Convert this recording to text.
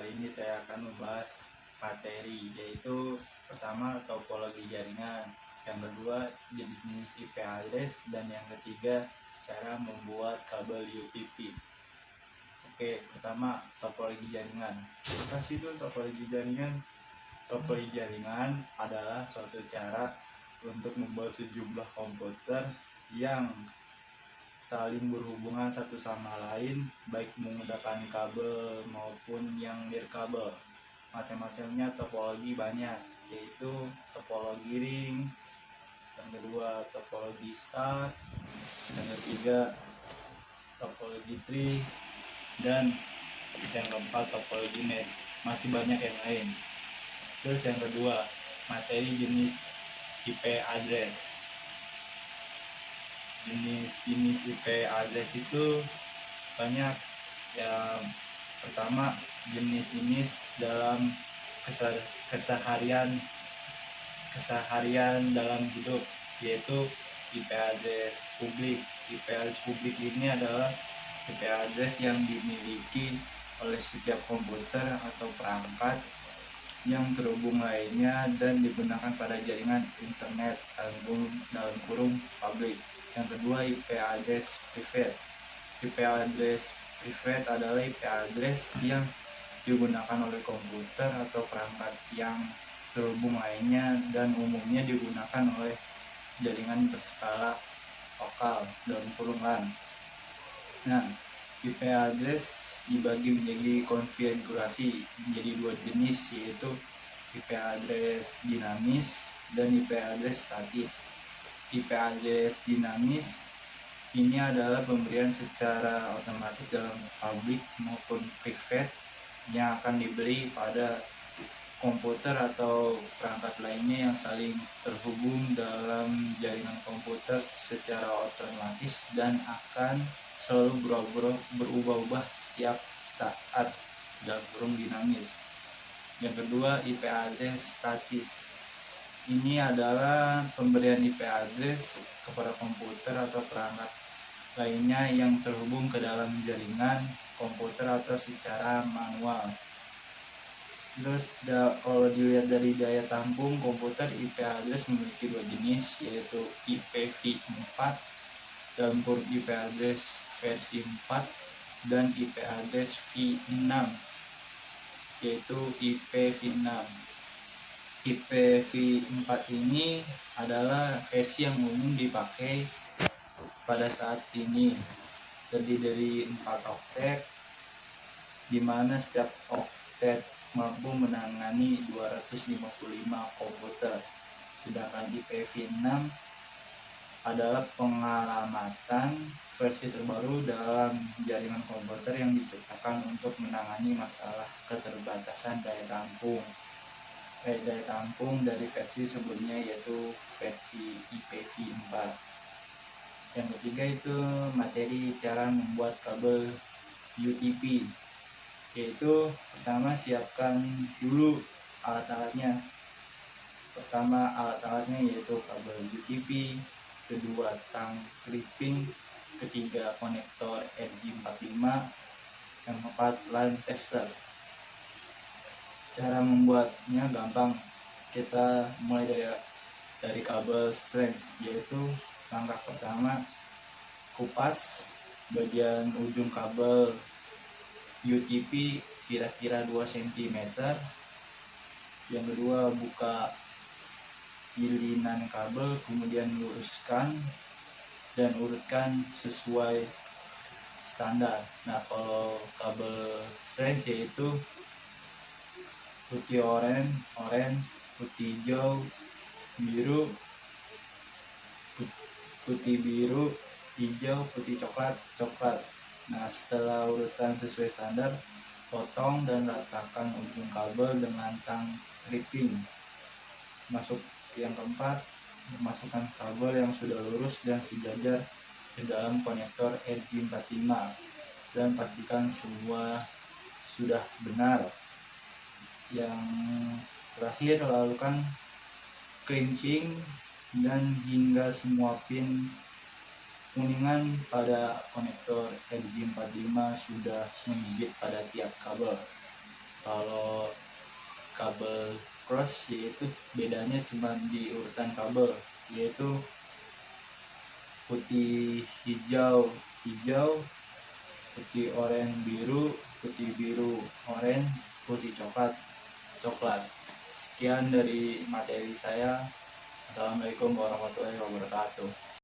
kali ini saya akan membahas materi, yaitu pertama topologi jaringan, yang kedua jenis IP address, dan yang ketiga cara membuat kabel UTP. Oke, pertama topologi jaringan. Apa sih itu topologi jaringan? Topologi jaringan adalah suatu cara untuk membuat sejumlah komputer yang saling berhubungan satu sama lain, baik menggunakan kabel maupun yang nirkabel. Macam-macamnya topologi banyak, yaitu topologi ring, yang kedua topologi star, yang ketiga topologi tree, dan yang keempat topologi mesh. Masih banyak yang lain. Terus yang kedua, materi jenis IP address. Jenis IP address itu banyak. Yang pertama, jenis dalam keseharian dalam hidup, yaitu IP address publik. IP address publik ini adalah IP address yang dimiliki oleh setiap komputer atau perangkat yang terhubung lainnya dan digunakan pada jaringan internet dalam kurung publik. Yang kedua, IP address private. IP address private adalah IP address yang digunakan oleh komputer atau perangkat yang terhubung lainnya dan umumnya digunakan oleh jaringan berskala lokal dalam kurung LAN. Nah, IP address dibagi menjadi konfigurasi menjadi dua jenis, yaitu IP address dinamis dan IP address statis. IP address dinamis ini adalah pemberian secara otomatis dalam public maupun private yang akan diberi pada komputer atau perangkat lainnya yang saling terhubung dalam jaringan komputer secara otomatis dan akan selalu berubah-ubah setiap saat dalam kurung dinamis. Yang kedua, IP address statis. Ini adalah pemberian IP address kepada komputer atau perangkat lainnya yang terhubung ke dalam jaringan komputer atau secara manual. Terus kalau dilihat dari daya tampung komputer, IP address memiliki dua jenis, yaitu IPv4 dalam kurung IP address versi 4 dan IP address v6 yaitu IPv6. IPv4 ini adalah versi yang umum dipakai pada saat ini, terdiri dari 4 oktet, di mana setiap oktet mampu menangani 255 komputer. Sedangkan IPv6 adalah pengalamatan versi terbaru dalam jaringan komputer yang diciptakan untuk menangani masalah keterbatasan daya tampung dari versi sebelumnya, yaitu versi IPv4. Yang ketiga itu materi cara membuat kabel UTP, yaitu pertama siapkan dulu alat-alatnya. Pertama alat-alatnya yaitu kabel UTP, kedua tang clipping, ketiga konektor RJ45, yang keempat LAN tester. Cara membuatnya gampang, kita mulai dari kabel strange, yaitu langkah pertama kupas bagian ujung kabel UTP kira-kira 2 cm. Yang kedua, buka lilinan kabel, kemudian luruskan dan urutkan sesuai standar. Nah, kalau kabel strange yaitu putih oranye, putih hijau, biru, putih biru, hijau, putih coklat. Nah, setelah urutan sesuai standar, potong dan ratakan ujung kabel dengan tang clipping. Yang keempat, masukkan kabel yang sudah lurus dan sejajar ke dalam konektor RJ45 dan pastikan semua sudah benar. Yang terakhir, lakukan crimping dan hingga semua pin kuningan pada konektor RJ45 sudah menggigit pada tiap kabel. Kalau kabel cross yaitu bedanya cuma di urutan kabel, yaitu putih hijau hijau, putih oranye biru, putih biru oranye, putih coklat coklat. Sekian dari materi saya. Assalamualaikum warahmatullahi wabarakatuh.